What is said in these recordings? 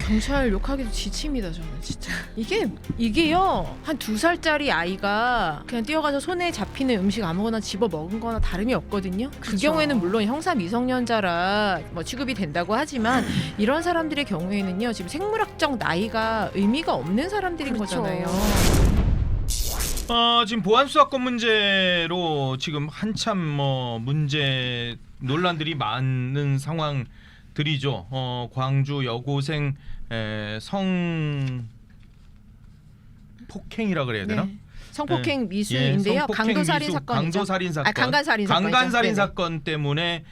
경찰 욕하기도 지칩니다 저는 진짜. 이게요 한 2살짜리 아이가 그냥 뛰어가서 손에 잡히는 음식 아무거나 집어 먹은 거나 다름이 없거든요. 그 그쵸. 경우에는 물론 형사 미성년자라 뭐 취급이 된다고 하지만 이런 사람들의 경우에는요 지금 생물학적 나이가 의미가 없는 사람들인 그렇죠. 거잖아요. 지금 보안 수사권 문제로 지금 한참 문제 논란들이 많은 상황들이죠. 광주 여고생 성 폭행이라 그래야 되나? 네. 성폭행 예, 미수인데요. 성폭행 강도살인 미수, 사건이죠. 강도살인 사건, 강간살인 사건이죠. 강간살인 네네. 사건 때문에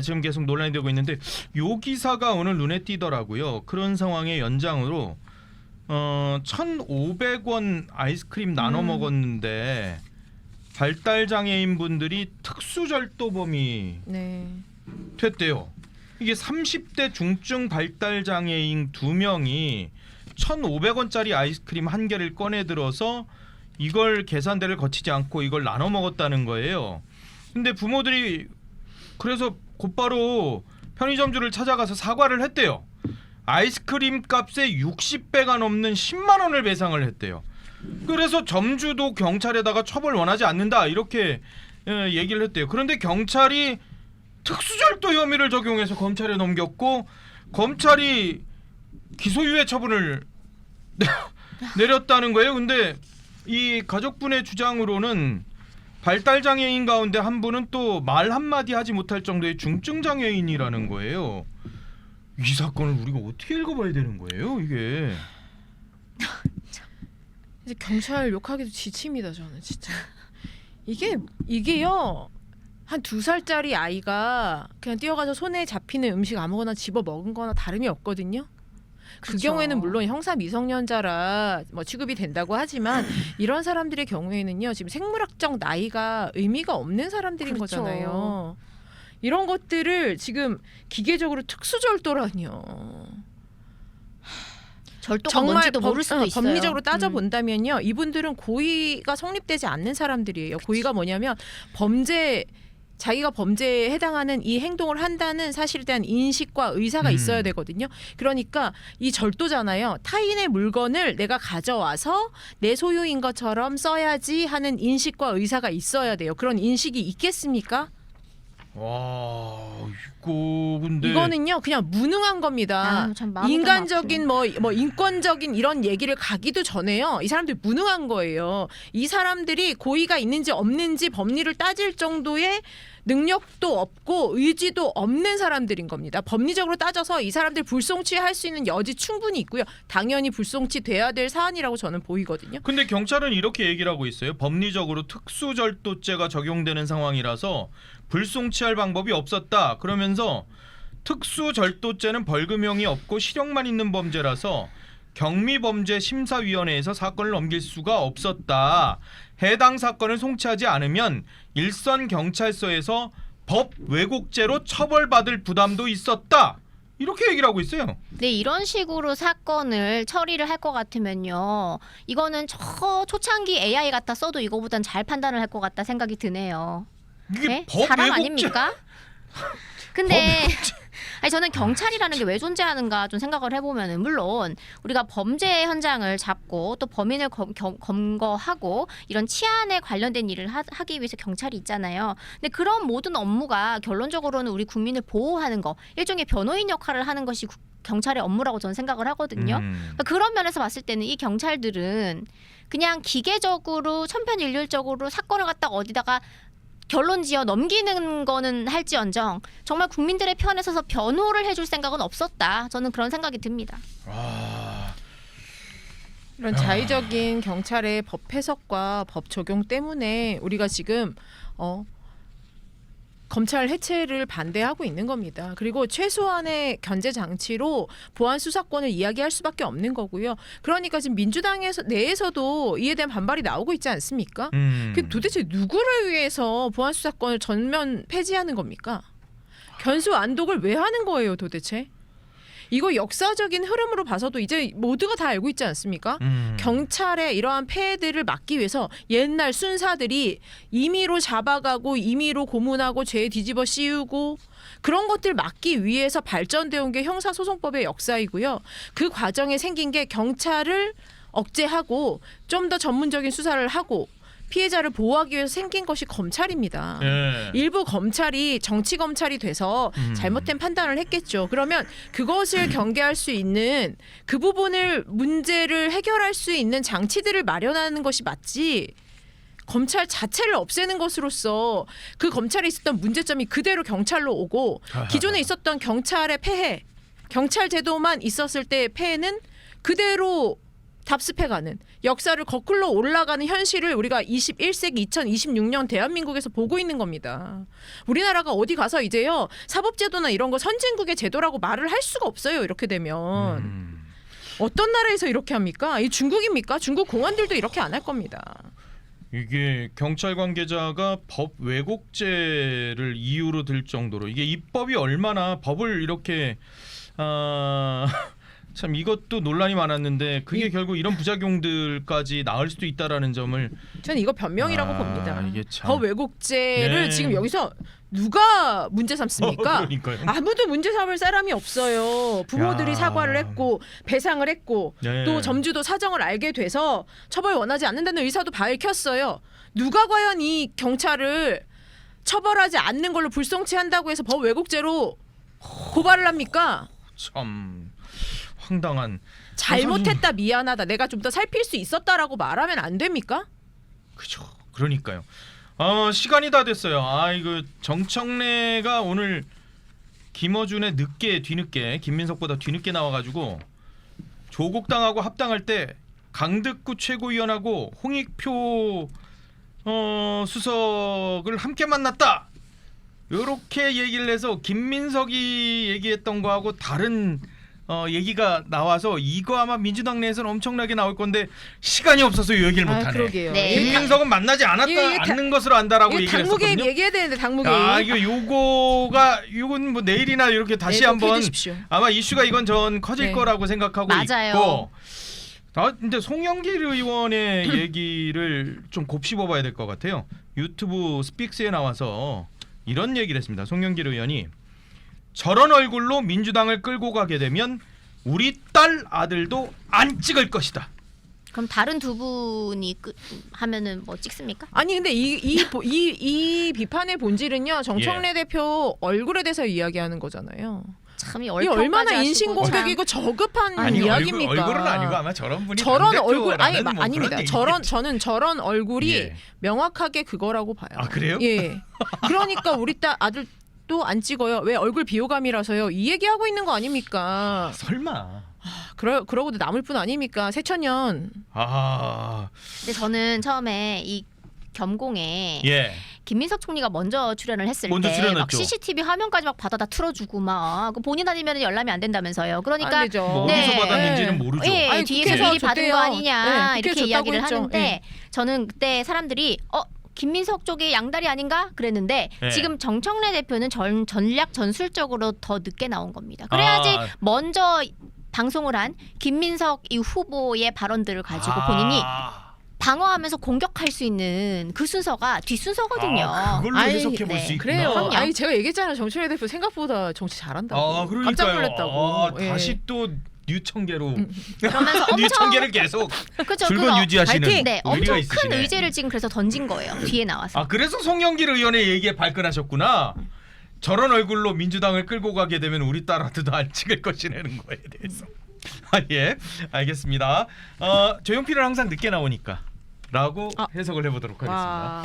지금 계속 논란이 되고 있는데 요 기사가 오늘 눈에 띄더라고요. 그런 상황의 연장으로 1,500원 아이스크림 나눠 먹었는데 발달 장애인 분들이 특수절도범이 네. 됐대요. 이게 30대 중증 발달 장애인 2명이 1,500원짜리 아이스크림 한 개를 꺼내 들어서 이걸 계산대를 거치지 않고 이걸 나눠 먹었다는 거예요. 근데 부모들이 그래서 곧바로 편의점주를 찾아가서 사과를 했대요. 아이스크림 값에 60배가 넘는 10만 원을 배상을 했대요. 그래서 점주도 경찰에다가 처벌 원하지 않는다 이렇게 얘기를 했대요. 그런데 경찰이 특수절도 혐의를 적용해서 검찰에 넘겼고 검찰이 기소유예 처분을 내렸다는 거예요. 근데 이 가족분의 주장으로는 발달 장애인 가운데 한 분은 또 말 한마디 하지 못할 정도의 중증 장애인이라는 거예요. 이 사건을 우리가 어떻게 읽어봐야 되는 거예요, 이게? 이제 경찰 욕하기도 지칩니다 저는 진짜. 이게요 한 2살짜리 아이가 그냥 뛰어가서 손에 잡히는 음식 아무거나 집어 먹은 거나 다름이 없거든요. 그 그쵸. 경우에는 물론 형사 미성년자라 뭐 취급이 된다고 하지만 이런 사람들의 경우에는요 지금 생물학적 나이가 의미가 없는 사람들인 그렇죠. 거잖아요. 이런 것들을 지금 기계적으로 특수절도라니요. 절도가 뭔지도 모를 수도 있어요. 법리적으로 따져 본다면요, 이분들은 고의가 성립되지 않는 사람들이에요. 고의가 뭐냐면 자기가 범죄에 해당하는 이 행동을 한다는 사실에 대한 인식과 의사가 있어야 되거든요. 그러니까 이 절도잖아요. 타인의 물건을 내가 가져와서 내 소유인 것처럼 써야지 하는 인식과 의사가 있어야 돼요. 그런 인식이 있겠습니까? 와, 이거 근데 이거는요 그냥 무능한 겁니다. 아유, 참 마음이 인간적인 뭐 인권적인 이런 얘기를 가기도 전에요 이 사람들 무능한 거예요. 이 사람들이 고의가 있는지 없는지 법리를 따질 정도의 능력도 없고 의지도 없는 사람들인 겁니다. 법리적으로 따져서 이 사람들 불송치할 수 있는 여지 충분히 있고요. 당연히 불송치 돼야 될 사안이라고 저는 보이거든요. 근데 경찰은 이렇게 얘기를 하고 있어요. 법리적으로 특수절도죄가 적용되는 상황이라서 불송치할 방법이 없었다. 그러면서 특수절도죄는 벌금형이 없고 실형만 있는 범죄라서 경미범죄심사위원회에서 사건을 넘길 수가 없었다. 해당 사건을 송치하지 않으면 일선 경찰서에서 법 왜곡죄로 처벌받을 부담도 있었다. 이렇게 얘기를 하고 있어요. 네, 이런 식으로 사건을 처리를 할 것 같으면요, 이거는 초창기 AI 갖다 써도 이거보단 잘 판단을 할 것 같다 생각이 드네요. 이게 네? 법 사람 왜곡죄. 아닙니까? 근데 아니, 저는 경찰이라는 게 왜 존재하는가 좀 생각을 해보면은, 물론 우리가 범죄 현장을 잡고 또 범인을 검거하고 이런 치안에 관련된 일을 하기 위해서 경찰이 있잖아요. 근데 그런 모든 업무가 결론적으로는 우리 국민을 보호하는 거, 일종의 변호인 역할을 하는 것이 경찰의 업무라고 저는 생각을 하거든요. 그러니까 그런 면에서 봤을 때는 이 경찰들은 그냥 기계적으로 천편일률적으로 사건을 갖다가 어디다가 결론 지어 넘기는 거는 할지언정 정말 국민들의 편에 서서 변호를 해줄 생각은 없었다. 저는 그런 생각이 듭니다. 이런 자의적인 경찰의 법 해석과 법 적용 때문에 우리가 지금 검찰 해체를 반대하고 있는 겁니다. 그리고 최소한의 견제 장치로 보안 수사권을 이야기할 수밖에 없는 거고요. 그러니까 지금 민주당에서 내에서도 이에 대한 반발이 나오고 있지 않습니까? 그 도대체 누구를 위해서 보안 수사권을 전면 폐지하는 겁니까? 견수 안독을 왜 하는 거예요, 도대체? 이거 역사적인 흐름으로 봐서도 이제 모두가 다 알고 있지 않습니까? 경찰의 이러한 폐해들을 막기 위해서 옛날 순사들이 임의로 잡아가고 임의로 고문하고 죄 뒤집어 씌우고 그런 것들 막기 위해서 발전되어 온 게 형사소송법의 역사이고요. 그 과정에 생긴 게 경찰을 억제하고 좀 더 전문적인 수사를 하고 피해자를 보호하기 위해서 생긴 것이 검찰입니다. 예. 일부 검찰이 정치 검찰이 돼서 잘못된 판단을 했겠죠. 그러면 그것을 경계할 수 있는 그 부분을 문제를 해결할 수 있는 장치들을 마련하는 것이 맞지. 검찰 자체를 없애는 것으로서 그 검찰에 있었던 문제점이 그대로 경찰로 오고 기존에 있었던 경찰의 폐해, 경찰 제도만 있었을 때의 폐해는 그대로 답습해가는 역사를 거꾸로 올라가는 현실을 우리가 21세기 2026년 대한민국에서 보고 있는 겁니다. 우리나라가 어디 가서 이제요 사법제도나 이런 거 선진국의 제도라고 말을 할 수가 없어요. 이렇게 되면 어떤 나라에서 이렇게 합니까? 이 중국입니까? 중국 공안들도 이렇게 안 할 겁니다. 이게 경찰 관계자가 법 왜곡죄를 이유로 들 정도로 이게 입법이 얼마나 법을 이렇게 참 이것도 논란이 많았는데 그게 결국 이런 부작용들까지 나을 수도 있다라는 점을 저는 이거 변명이라고 봅니다. 이게 참. 법 왜곡죄를 네. 지금 여기서 누가 문제 삼습니까? 그러니까요. 아무도 문제 삼을 사람이 없어요. 부모들이 야. 사과를 했고 배상을 했고 네. 또 점주도 사정을 알게 돼서 처벌 원하지 않는다는 의사도 밝혔어요. 누가 과연 이 경찰을 처벌하지 않는 걸로 불성치한다고 해서 법 왜곡죄로 고발을 합니까? 참 황당한. 잘못했다 미안하다 내가 좀 더 살필 수 있었다라고 말하면 안 됩니까? 그죠. 그러니까요. 시간이 다 됐어요. 이거 정청래가 오늘 김어준의 뒤늦게 김민석보다 뒤늦게 나와가지고 조국당하고 합당할 때 강득구 최고위원하고 홍익표 수석을 함께 만났다. 이렇게 얘기를 해서 김민석이 얘기했던 거하고 다른 얘기가 나와서 이거 아마 민주당 내에서는 엄청나게 나올 건데 시간이 없어서 이 얘기를 못하네. 그러게요. 네. 김민석은 만나지 않는 것으로 안다라고 이거 얘기를 당무개입 했었거든요. 얘기해야 되는데 당무개입. 요건 뭐 내일이나 이렇게 다시 네, 꼭 한번 해주십시오. 아마 이슈가 이건 전 커질 네. 거라고 생각하고 맞아요. 있고. 근데 송영길 의원의 얘기를 좀 곱씹어봐야 될 것 같아요. 유튜브 스픽스에 나와서 이런 얘기를 했습니다. 송영길 의원이 저런 얼굴로 민주당을 끌고 가게 되면 우리 딸 아들도 안 찍을 것이다. 그럼 다른 두 분이 하면은 뭐 찍습니까? 아니 근데 이 비판의 본질은요 정청래 대표 얼굴에 대해서 이야기하는 거잖아요. 참 이 이게 얼마나 인신공격이고 저급한 아니, 이야기입니까? 얼굴은 아니고 아마 저런 분이 저런 당 얼굴 대표라는 뭐 아닙니다. 그런 저는 저런 얼굴이 예. 명확하게 그거라고 봐요. 아, 그래요? 예. 그러니까 우리 딸 아들도 안 찍어요. 왜 얼굴 비호감이라서요? 이 얘기하고 있는 거 아닙니까? 설마. 그러고도 남을 뿐 아닙니까? 새천년. 근데 저는 처음에 이 겸공에 예. 김민석 총리가 먼저 출연을 했을 먼저 때 출연했죠. 막 CCTV 화면까지 막 받아다 틀어주고 막 본인 아니면 열람이 안 된다면서요. 그러니까 안 되죠. 뭐 네. 어디서 받았는지는 모르죠. 예, 아니, 뒤에서 국회에서 미리 받은 줬대요. 거 아니냐 네, 이렇게 국회에 이야기를 줬다고 했죠. 하는데 저는 그때 사람들이 김민석 쪽에 양다리 아닌가 그랬는데 네. 지금 정청래 대표는 전략 전술적으로 더 늦게 나온 겁니다. 그래야지 먼저 방송을 한 김민석 이 후보의 발언들을 가지고 본인이 방어하면서 공격할 수 있는 그 순서가 뒷순서거든요. 그걸로 아니, 해석해 볼 수 네. 있구나. 그래요. 그럼요. 아니 제가 얘기했잖아요. 정청래 대표 생각보다 정치 잘한다고. 그러니까요. 깜짝 놀랐다고. 예. 다시 또 뉴청계로 그러면서 엄청 뉴청계를 계속 그쵸, 줄곧 그거 유지하시는 파이팅! 네, 의리가 엄청 큰 있으시네. 의제를 지금 그래서 던진 거예요. 뒤에 나와서. 그래서 송영길 의원의 얘기에 발끈하셨구나. 저런 얼굴로 민주당을 끌고 가게 되면 우리 딸한테도 안 찍을 것이라는 거에 대해서. 예, 알겠습니다. 조용필은 항상 늦게 나오니까 라고 해석을 해보도록 하겠습니다. 와.